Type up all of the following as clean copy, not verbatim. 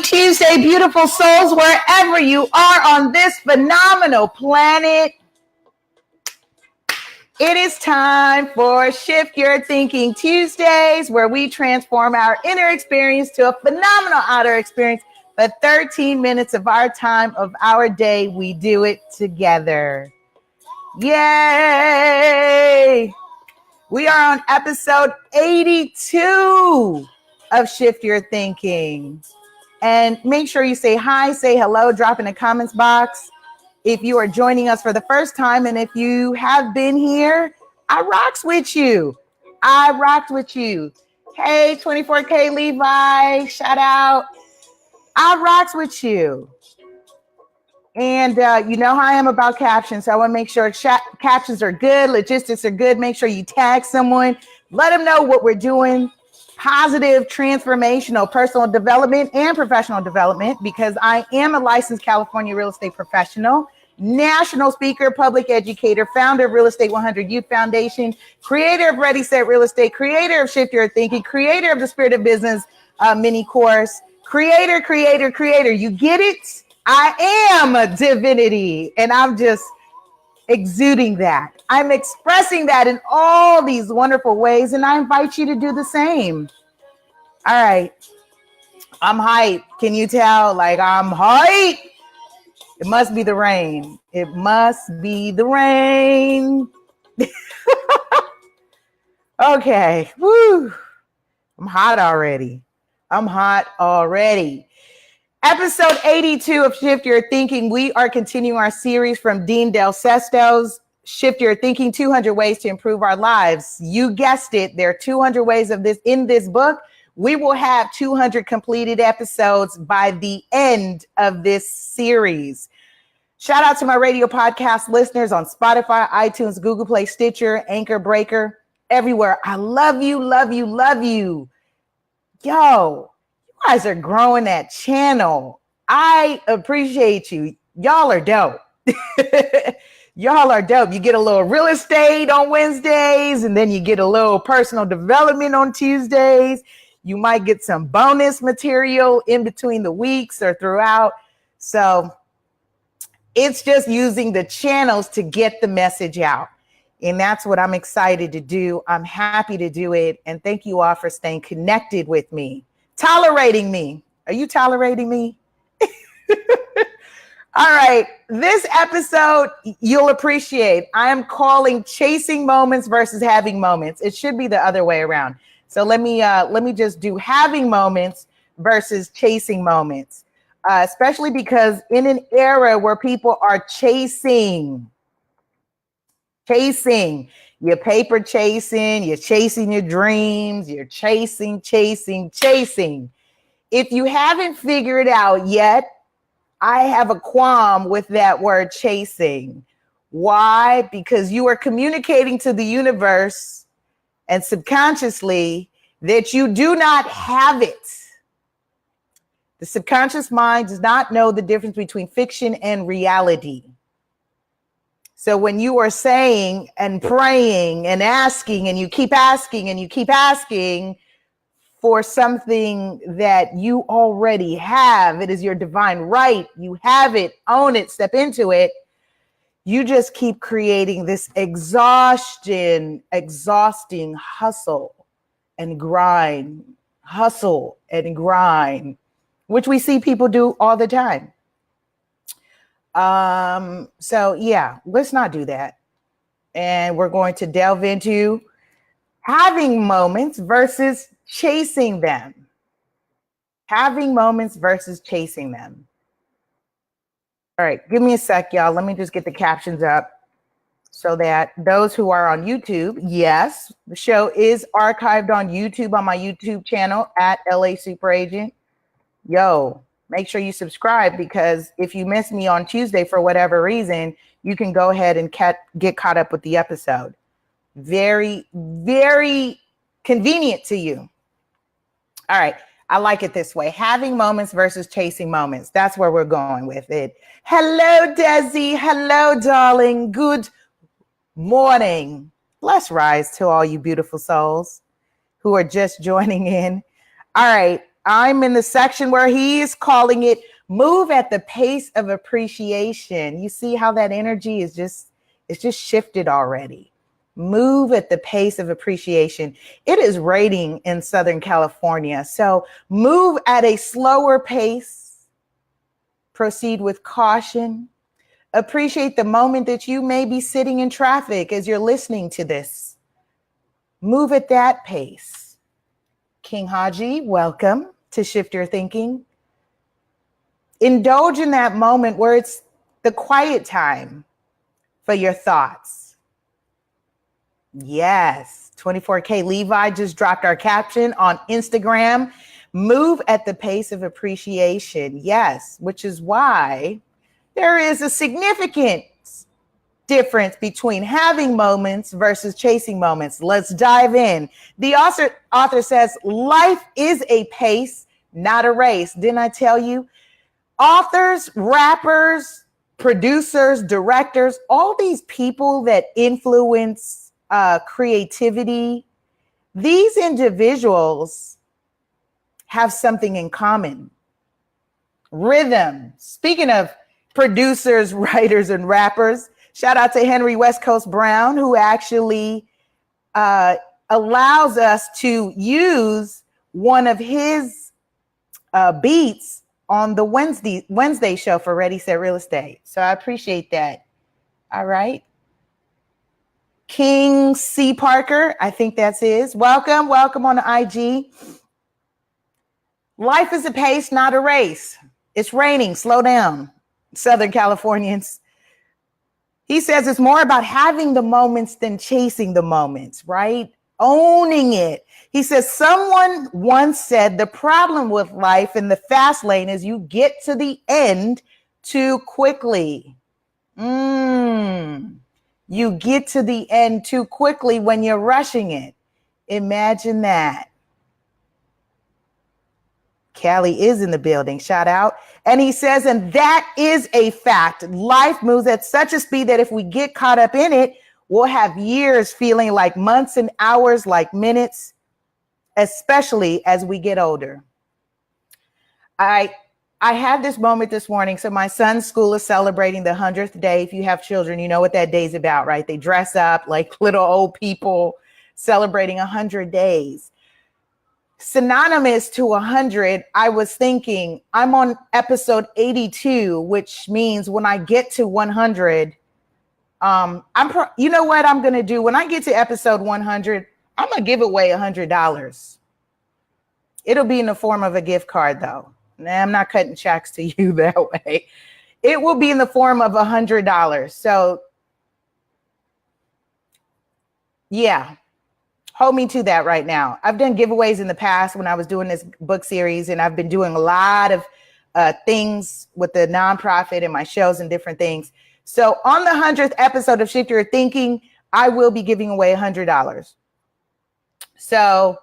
Tuesday, beautiful souls, wherever you are on this phenomenal planet. It is time for Shift Your Thinking Tuesdays, where we transform our inner experience to a phenomenal outer experience. For 13 minutes of our time of our day, we do it together. Yay! We are on episode 82 of Shift Your Thinking. And make sure you say hi, say hello, drop in the comments box. If you are joining us for the first time, and if you have been here, I rocks with you. I rocked with you. Hey, 24K Levi, shout out. I rocks with you. And you know how I am about captions. So I want to make sure captions are good, logistics are good. Make sure you tag someone. Let them know what we're doing. Positive, transformational, personal development and professional development, because I am a licensed California real estate professional, national speaker, public educator, founder of Real Estate 100 Youth Foundation, creator of Ready, Set, Real Estate, creator of Shift Your Thinking, creator of the Spirit of Business mini-course, creator. You get it? I am a divinity, and I'm just exuding that. I'm expressing that in all these wonderful ways, and I invite you to do the same. All right. I'm hyped. Can you tell? Like, I'm hyped. It must be the rain. It must be the rain. Okay. Woo. I'm hot already. Episode 82 of Shift Your Thinking. We are continuing our series from Dean Del Sesto's Shift Your Thinking, 200 Ways to Improve Our Lives. You guessed it. There are 200 ways of this in this book. We will have 200 completed episodes by the end of this series. Shout out to my radio podcast listeners on Spotify, iTunes, Google Play, Stitcher, Anchor, Breaker, everywhere. I love you. Yo, you guys are growing that channel. I appreciate you. Y'all are dope. Y'all are dope. You get a little real estate on Wednesdays, and then you get a little personal development on Tuesdays. You might get some bonus material in between the weeks or throughout. So it's just using the channels to get the message out. And that's what I'm excited to do. I'm happy to do it. And thank you all for staying connected with me, tolerating me. Are you tolerating me? All right. This episode, you'll appreciate. I am calling chasing moments versus having moments. It should be the other way around. So let me just do having moments versus chasing moments, especially because in an era where people are chasing, you're paper chasing, you're chasing your dreams, you're chasing. If you haven't figured out yet, I have a qualm with that word chasing. Why? Because you are communicating to the universe and subconsciously that you do not have it. The subconscious mind does not know the difference between fiction and reality. So when you are saying and praying and asking, and you keep asking for something that you already have, it is your divine right. You have it, own it, step into it. You just keep creating this exhausting hustle and grind, which we see people do all the time. So yeah, let's not do that. And we're going to delve into having moments versus chasing them. Having moments versus chasing them. All right, give me a sec, y'all. Let me just get the captions up so that those who are on YouTube, yes, the show is archived on YouTube, on my YouTube channel at LA Super Agent. Yo, make sure you subscribe, because if you miss me on Tuesday for whatever reason, you can go ahead and get caught up with the episode. Very, very convenient to you. All right. I like it this way. Having moments versus chasing moments. That's where we're going with it. Hello, Desi. Hello, darling. Good morning. Bless rise to all you beautiful souls who are just joining in. All right. I'm in the section where he's calling it move at the pace of appreciation. You see how that energy is it's just shifted already. Move at the pace of appreciation. It is raining in Southern California. So move at a slower pace. Proceed with caution. Appreciate the moment that you may be sitting in traffic as you're listening to this. Move at that pace. King Haji, welcome to Shift Your Thinking. Indulge in that moment where it's the quiet time for your thoughts. Yes, 24K Levi just dropped our caption on Instagram. Move at the pace of appreciation. Yes, which is why there is a significant difference between having moments versus chasing moments. Let's dive in. The author says, life is a pace, not a race. Didn't I tell you? Authors, rappers, producers, directors, all these people that influence creativity, these individuals have something in common. Rhythm. Speaking of producers, writers, and rappers, shout out to Henry West Coast Brown, who actually allows us to use one of his beats on the Wednesday show for Ready, Set, Real Estate. So I appreciate that. All right. King C. Parker, I think that's his. Welcome on the IG. Life is a pace, not a race. It's raining. Slow down, Southern Californians. He says it's more about having the moments than chasing the moments, right? Owning it. He says someone once said the problem with life in the fast lane is you get to the end too quickly. You get to the end too quickly when you're rushing it. Imagine that. Callie is in the building. Shout out. And he says, and that is a fact. Life moves at such a speed that if we get caught up in it, we'll have years feeling like months and hours like minutes, especially as we get older. I had this moment this morning. So my son's school is celebrating the 100th day. If you have children, you know what that day's about, right? They dress up like little old people celebrating 100 days. Synonymous to 100, I was thinking I'm on episode 82, which means when I get to 100, you know what I'm going to do? When I get to episode 100, I'm going to give away $100. It'll be in the form of a gift card, though. Nah, I'm not cutting checks to you that way. It will be in the form of $100. So, yeah. Hold me to that right now. I've done giveaways in the past when I was doing this book series, and I've been doing a lot of things with the nonprofit and my shows and different things. So on the 100th episode of Shift Your Thinking, I will be giving away $100. So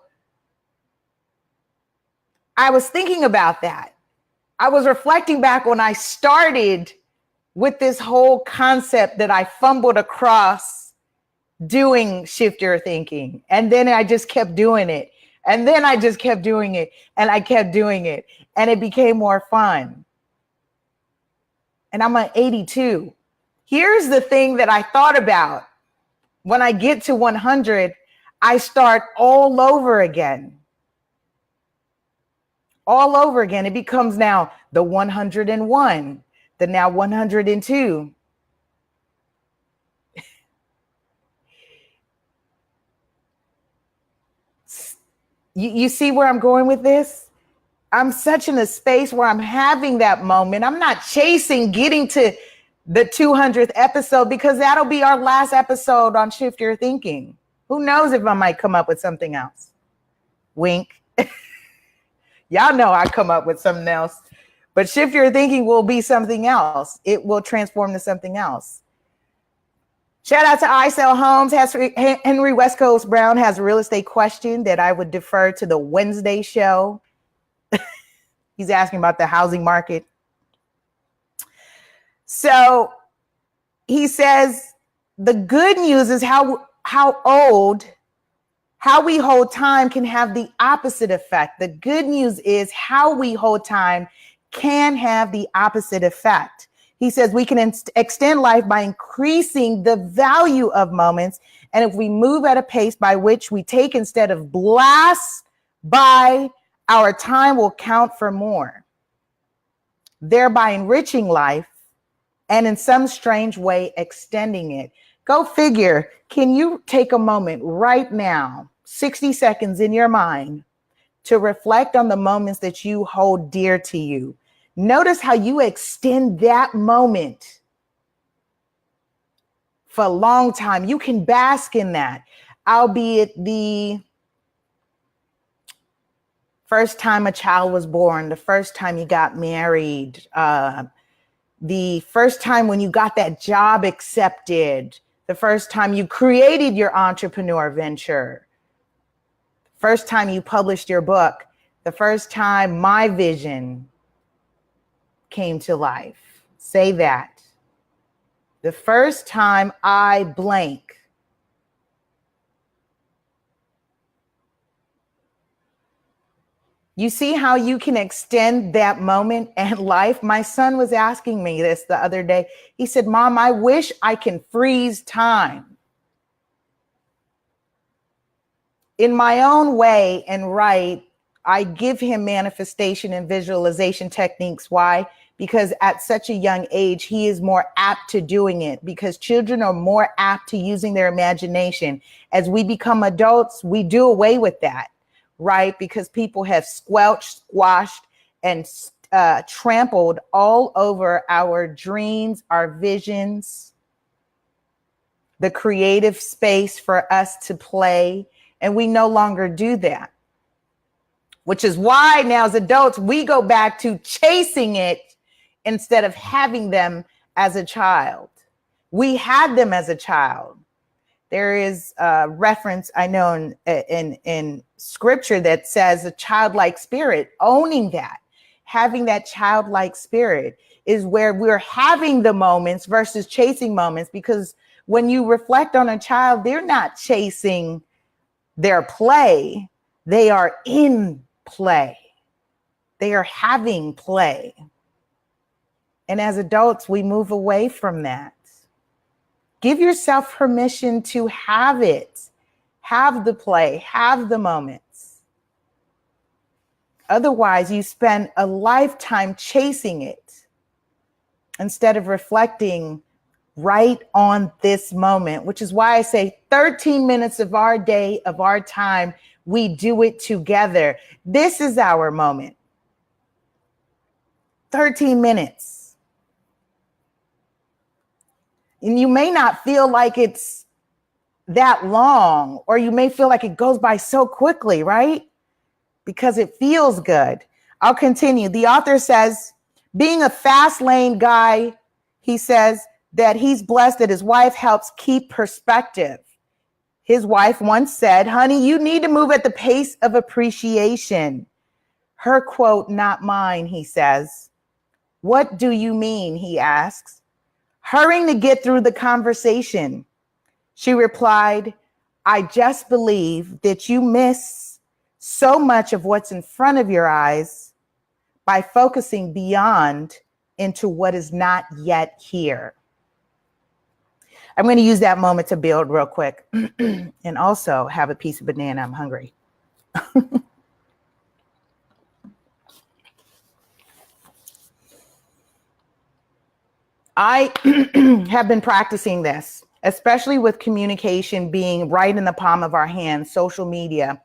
I was thinking about that. I was reflecting back when I started with this whole concept that I fumbled across doing Shift Your Thinking. And then I just kept doing it. And then I just kept doing it. And I kept doing it. And it became more fun. And I'm at 82. Here's the thing that I thought about. When I get to 100, I start all over again. All over again. It becomes now the 101, the now 102. You see where I'm going with this? I'm such in a space where I'm having that moment. I'm not chasing getting to the 200th episode because that'll be our last episode on Shift Your Thinking. Who knows if I might come up with something else? Wink. Y'all know I come up with something else. But Shift Your Thinking will be something else. It will transform to something else. Shout out to I Sell Homes. Henry West Coast Brown has a real estate question that I would defer to the Wednesday show. He's asking about the housing market. So he says, the good news is how How we hold time can have the opposite effect. The good news is how we hold time can have the opposite effect. He says we can extend life by increasing the value of moments. And if we move at a pace by which we take instead of blast by, our time will count for more, thereby enriching life and in some strange way extending it. Go figure. Can you take a moment right now, 60 seconds in your mind, to reflect on the moments that you hold dear to you? Notice how you extend that moment for a long time. You can bask in that, albeit the first time a child was born, the first time you got married, the first time when you got that job accepted, the first time you created your entrepreneur venture, first time you published your book, the first time my vision came to life. Say that. The first time I blank. You see how you can extend that moment and life? My son was asking me this the other day. He said, Mom, I wish I can freeze time. In my own way and right, I give him manifestation and visualization techniques. Why? Because at such a young age, he is more apt to doing it, because children are more apt to using their imagination. As we become adults, we do away with that, right? Because people have squelched, squashed, and trampled all over our dreams, our visions, the creative space for us to play. And we no longer do that, which is why now as adults, we go back to chasing it instead of having them as a child. We had them as a child. There is a reference I know in scripture that says a childlike spirit. Owning that, having that childlike spirit is where we're having the moments versus chasing moments. Because when you reflect on a child, they're not chasing their play. They are in play. They are having play. And as adults, we move away from that. Give yourself permission to have it, have the play, have the moments. Otherwise, you spend a lifetime chasing it instead of reflecting right on this moment, which is why I say 13 minutes of our day, of our time, we do it together. This is our moment. 13 minutes. And you may not feel like it's that long, or you may feel like it goes by so quickly, right? Because it feels good. I'll continue. The author says, being a fast lane guy, he says that he's blessed that his wife helps keep perspective. His wife once said, honey, you need to move at the pace of appreciation. Her quote, not mine, he says. What do you mean? He asks. Hurrying to get through the conversation. She replied, I just believe that you miss so much of what's in front of your eyes by focusing beyond into what is not yet here. I'm going to use that moment to build real quick and also have a piece of banana. I'm hungry. I have been practicing this, especially with communication being right in the palm of our hands, social media.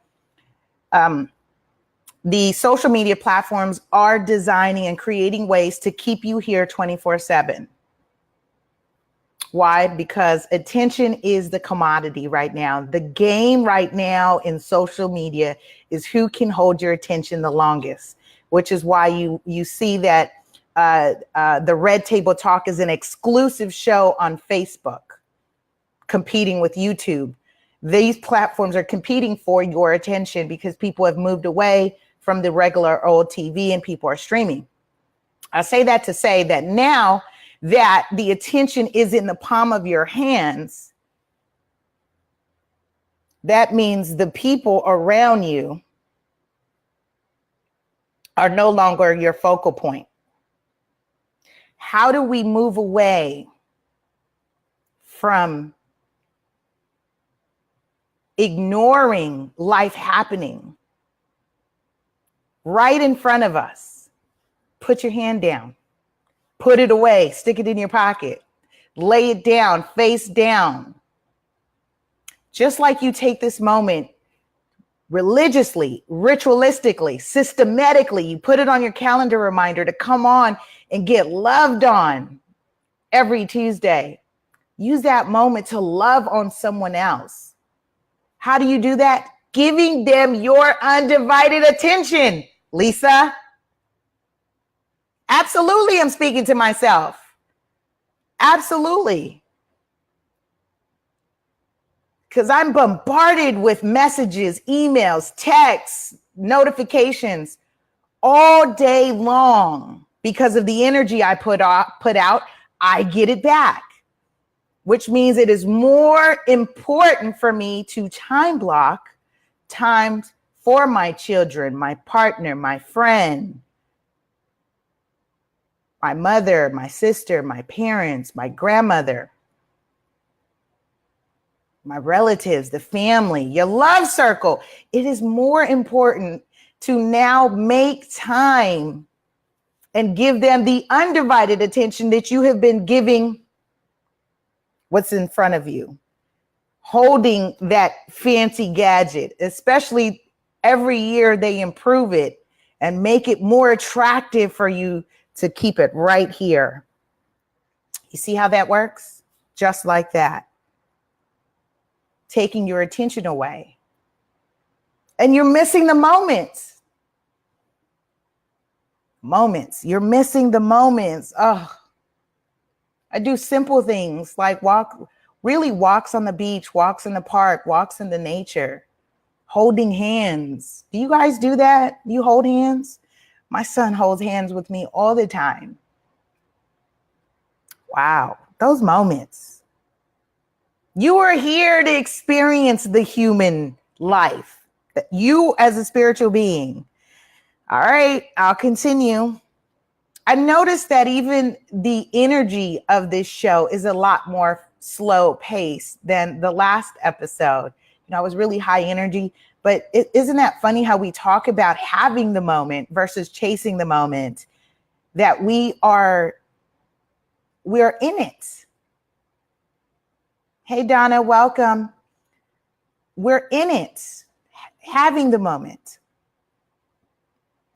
The social media platforms are designing and creating ways to keep you here 24/7. Why? Because attention is the commodity right now. The game right now in social media is who can hold your attention the longest, which is why you see that the Red Table Talk is an exclusive show on Facebook, competing with YouTube. These platforms are competing for your attention because people have moved away from the regular old TV and people are streaming. I say that to say that now that the attention is in the palm of your hands, that means the people around you are no longer your focal point. How do we move away from ignoring life happening right in front of us? Put your hand down, put it away, stick it in your pocket, lay it down, face down. Just like you take this moment religiously, ritualistically, systematically, you put it on your calendar reminder to come on and get loved on every Tuesday. Use that moment to love on someone else. How do you do that? Giving them your undivided attention, Lisa. Absolutely, I'm speaking to myself. Absolutely. Because I'm bombarded with messages, emails, texts, notifications all day long. Because of the energy I put out, I get it back, which means it is more important for me to time block time for my children, my partner, my friend, my mother, my sister, my parents, my grandmother, my relatives, the family, your love circle. It is more important to now make time and give them the undivided attention that you have been giving what's in front of you. Holding that fancy gadget, especially every year they improve it and make it more attractive for you to keep it right here. You see how that works? Just like that. Taking your attention away. And you're missing the moments. You're missing the moments. Oh, I do simple things like walks on the beach, walks in the park, walks in the nature, holding hands. Do you guys do that? Do you hold hands? My son holds hands with me all the time. Wow, those moments. You are here to experience the human life, you as a spiritual being. All right, I'll continue. I noticed that even the energy of this show is a lot more slow paced than the last episode. You know, it was really high energy, but isn't that funny how we talk about having the moment versus chasing the moment, that we're in it. Hey, Donna, welcome. We're in it, having the moment.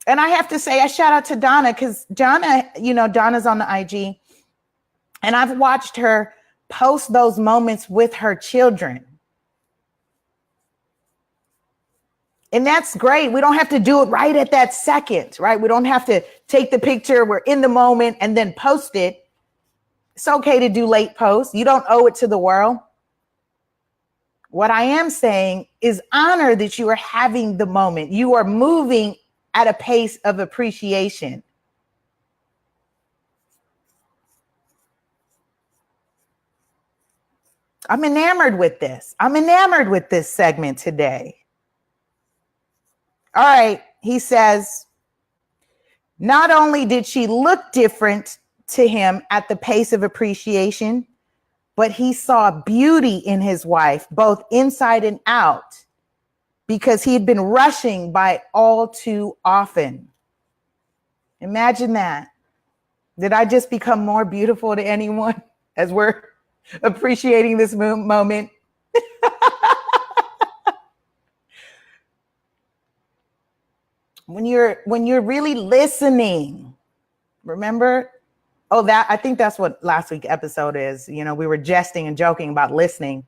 And I have to say, I shout out to Donna because Donna's on the IG, and I've watched her post those moments with her children. And that's great. We don't have to do it right at that second, right? We don't have to take the picture. We're in the moment and then post it. It's okay to do late posts. You don't owe it to the world. What I am saying is honor that you are having the moment. You are moving at a pace of appreciation. I'm enamored with this. I'm enamored with this segment today. All right, he says, not only did she look different to him at the pace of appreciation, but he saw beauty in his wife, both inside and out, because he had been rushing by all too often. Imagine that. Did I just become more beautiful to anyone as we're appreciating this moment? When you're really listening, remember? Oh, I think that's what last week's episode is. You know, we were jesting and joking about listening.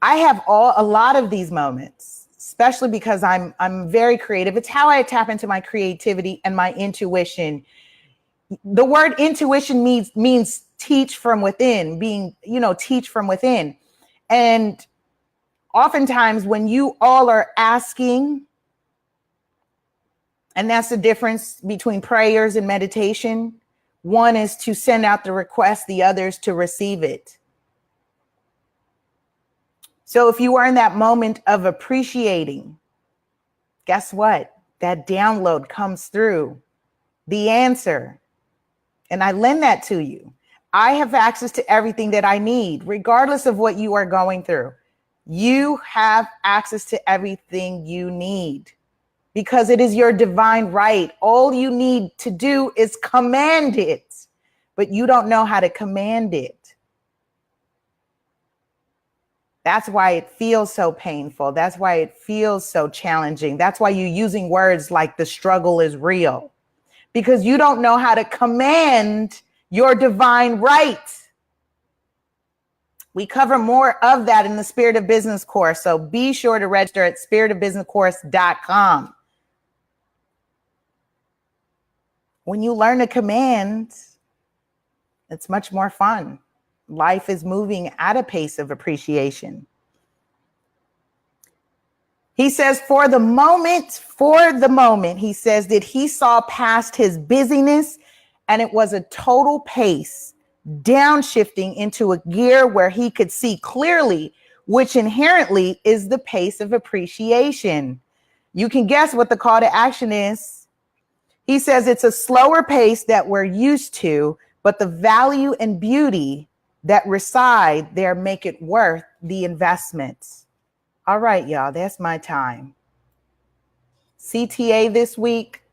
I have a lot of these moments, especially because I'm very creative. It's how I tap into my creativity and my intuition. The word intuition means teach from within, teach from within. And oftentimes when you all are asking, and that's the difference between prayers and meditation. One is to send out the request, the other is to receive it. So if you are in that moment of appreciating, guess what? That download comes through, the answer. And I lend that to you. I have access to everything that I need, regardless of what you are going through. You have access to everything you need because it is your divine right. All you need to do is command it, but you don't know how to command it. That's why it feels so painful. That's why it feels so challenging. That's why you're using words like the struggle is real, because you don't know how to command your divine right. We cover more of that in the Spirit of Business course. So be sure to register at spiritofbusinesscourse.com. When you learn to command, it's much more fun. Life is moving at a pace of appreciation. He says, for the moment, he says that he saw past his busyness and it was a total pace downshifting into a gear where he could see clearly, which inherently is the pace of appreciation. You can guess what the call to action is. He says it's a slower pace that we're used to, but the value and beauty that reside there make it worth the investments. All right, y'all, that's my time. CTA this week.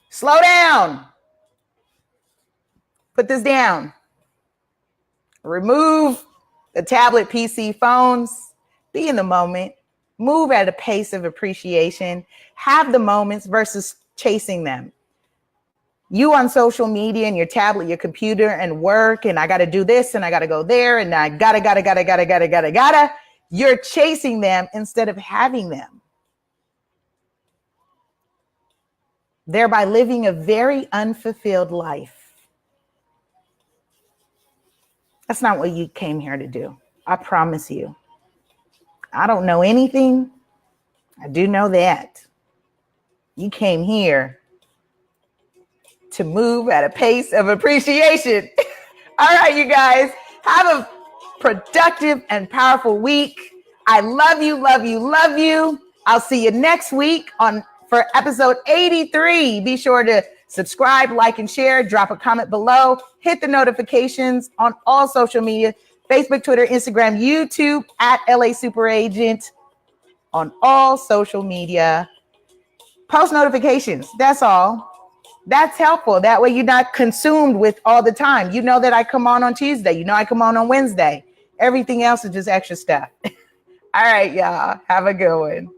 Slow down. Put this down. Remove the tablet, PC, phones. Be in the moment. Move at a pace of appreciation. Have the moments versus chasing them. You on social media and your tablet, your computer and work, and I got to do this and I got to go there and I gotta. You're chasing them instead of having them. Thereby living a very unfulfilled life. That's not what you came here to do. I promise you. I don't know anything. I do know that. You came here to move at a pace of appreciation. All right, you guys, have a productive and powerful week. I love you, love you, love you. I'll see you next week for episode 83. Be sure to subscribe, like, and share. Drop a comment below. Hit the notifications on all social media, Facebook, Twitter, Instagram, YouTube, at LA Super Agent, on all social media. Post notifications. That's all. That's helpful. That way you're not consumed with all the time. You know that I come on Tuesday. You know I come on Wednesday. Everything else is just extra stuff. All right, y'all. Have a good one.